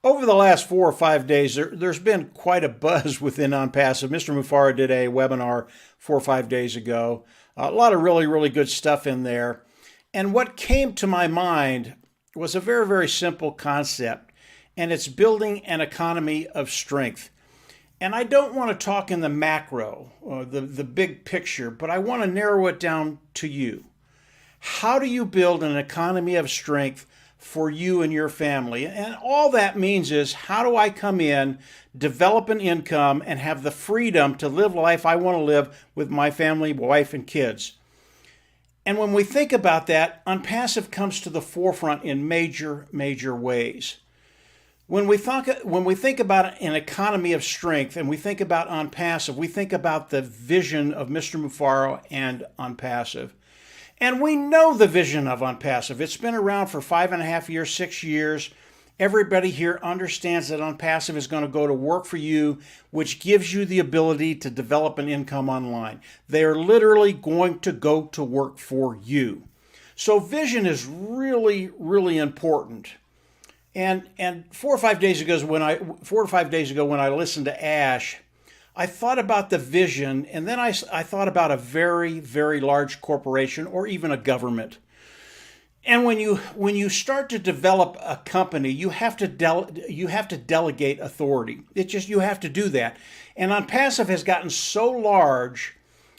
Over the last 4 or 5 days, there's been quite a buzz within OnPassive. Mr. Mufareh did a webinar 4 or 5 days ago. A lot of really, really good stuff in there. And what came to my mind was a very, very simple concept, and it's building an economy of strength. And I don't want to talk in the macro, the big picture, but I want to narrow it down to you. How do you build an economy of strength for you and your family? And all that means is, how do I come in, develop an income, and have the freedom to live life I want to live with my family, wife, and kids? And when we think about that, OnPassive comes to the forefront in major, major ways. When we think about an economy of strength and we think about OnPassive, we think about the vision of Mr. Mufareh and OnPassive. And we know the vision of OnPassive. It's been around for 5.5 years, 6 years. Everybody here understands that OnPassive is going to go to work for you, which gives you the ability to develop an income online. They are literally going to go to work for you. So vision is really, really important. And 4 or 5 days ago when I listened to Ash, I thought about the vision, and then I thought about a very, very large corporation or even a government. And when you start to develop a company, you have to delegate authority. You have to do that. And OnPassive has gotten so large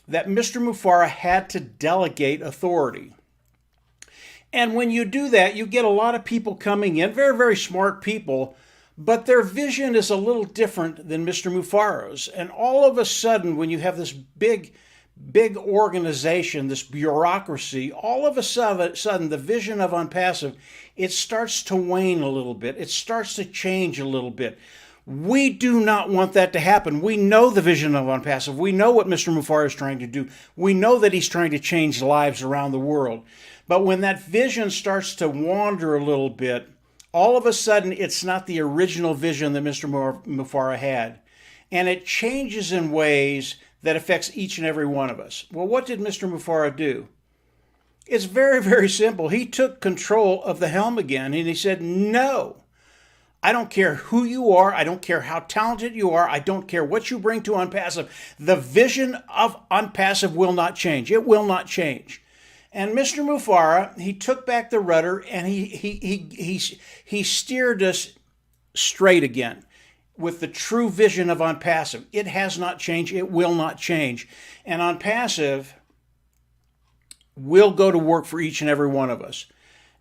that Mr. Mufareh had to delegate authority. And when you do that, you get a lot of people coming in, very, very smart people, but their vision is a little different than Mr. Mufareh's. And all of a sudden, when you have this big organization, this bureaucracy, all of a sudden the vision of OnPassive, it starts to wane a little bit. It starts to change a little bit. We do not want that to happen. We know the vision of OnPassive. We know what Mr. Mufareh is trying to do. We know that he's trying to change lives around the world. But when that vision starts to wander a little bit, all of a sudden it's not the original vision that Mr. Mufareh had. And it changes in ways that affects each and every one of us. Well, what did Mr. Mufareh do? It's very, very simple. He took control of the helm again, and he said, no. I don't care who you are. I don't care how talented you are. I don't care what you bring to OnPassive. The vision of OnPassive will not change. It will not change. And Mr. Mufareh, he took back the rudder and he steered us straight again with the true vision of OnPassive. It has not changed. It will not change. And OnPassive will go to work for each and every one of us.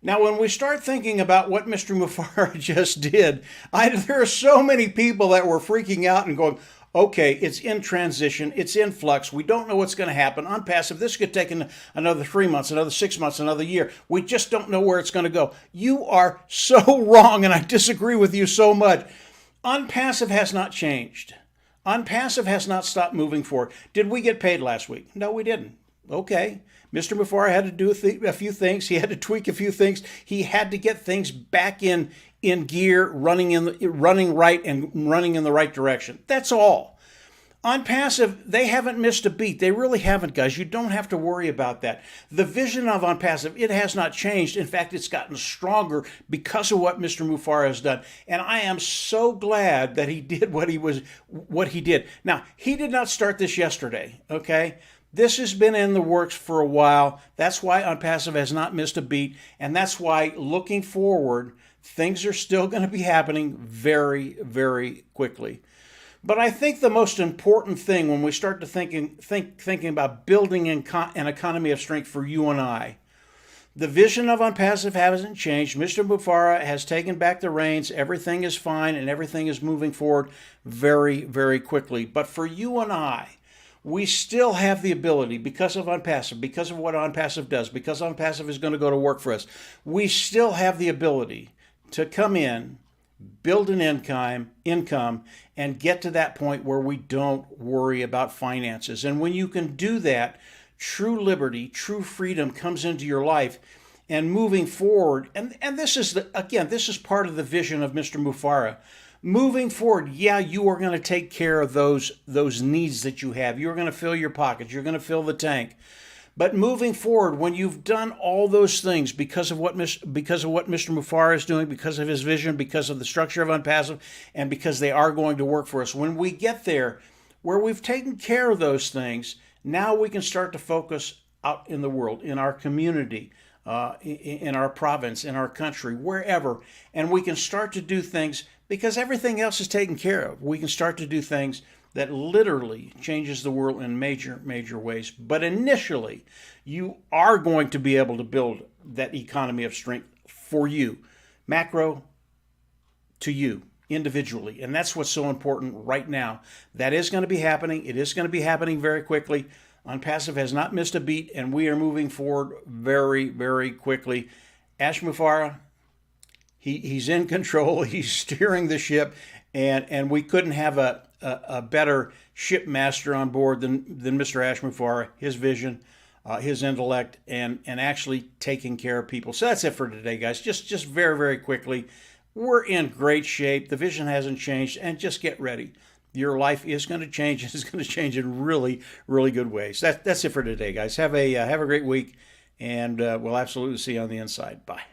Now, when we start thinking about what Mr. Mufareh just did, there are so many people that were freaking out and going, okay, it's in transition, it's in flux, we don't know what's going to happen. OnPassive, this could take another 3 months, another 6 months, another year. We just don't know where it's going to go. You are so wrong, and I disagree with you so much. OnPassive has not changed. OnPassive has not stopped moving forward. Did we get paid last week? No, we didn't. Okay. Mr. Mufareh had to do a few things. He had to tweak a few things. He had to get things back in gear, running right and running in the right direction. That's all. OnPassive, they haven't missed a beat. They really haven't, guys. You don't have to worry about that. The vision of OnPassive, it has not changed. In fact, it's gotten stronger because of what Mr. Mufareh has done. And I am so glad that he did what he did. Now, he did not start this yesterday, okay? This has been in the works for a while. That's why OnPassive has not missed a beat. And that's why, looking forward, things are still going to be happening very, very quickly. But I think the most important thing when we start to thinking about building an economy of strength for you and I, the vision of OnPassive hasn't changed. Mr. Mufareh has taken back the reins. Everything is fine and everything is moving forward very, very quickly. But for you and I, we still have the ability, because of OnPassive, because of what OnPassive does, because OnPassive is going to go to work for us, we still have the ability to come in, build an income, and get to that point where we don't worry about finances. And when you can do that, true liberty, true freedom comes into your life. And moving forward, and this is this is part of the vision of Mr. Mufareh. Moving forward, yeah, you are going to take care of those needs that you have. You're going to fill your pockets. You're going to fill the tank. But moving forward, when you've done all those things because of what Mr. Mufara is doing, because of his vision, because of the structure of Unpassive, and because they are going to work for us, when we get there, where we've taken care of those things, now we can start to focus out in the world, in our community, in our province, in our country, wherever, and we can start to do things because everything else is taken care of. We can start to do things that literally changes the world in major, major ways. But initially, you are going to be able to build that economy of strength for you, macro to you individually. And that's what's so important right now. That is going to be happening. It is going to be happening very quickly. Unpassive has not missed a beat, and we are moving forward very, very quickly. Ash Mufareh, he's in control. He's steering the ship, and we couldn't have a better shipmaster on board than Mr. Ash Mufareh. His vision, his intellect, and actually taking care of people. So that's it for today, guys. Just very, very quickly. We're in great shape. The vision hasn't changed, and just get ready. Your life is going to change. It's going to change in really, really good ways. That's it for today, guys. Have a great week, and we'll absolutely see you on the inside. Bye.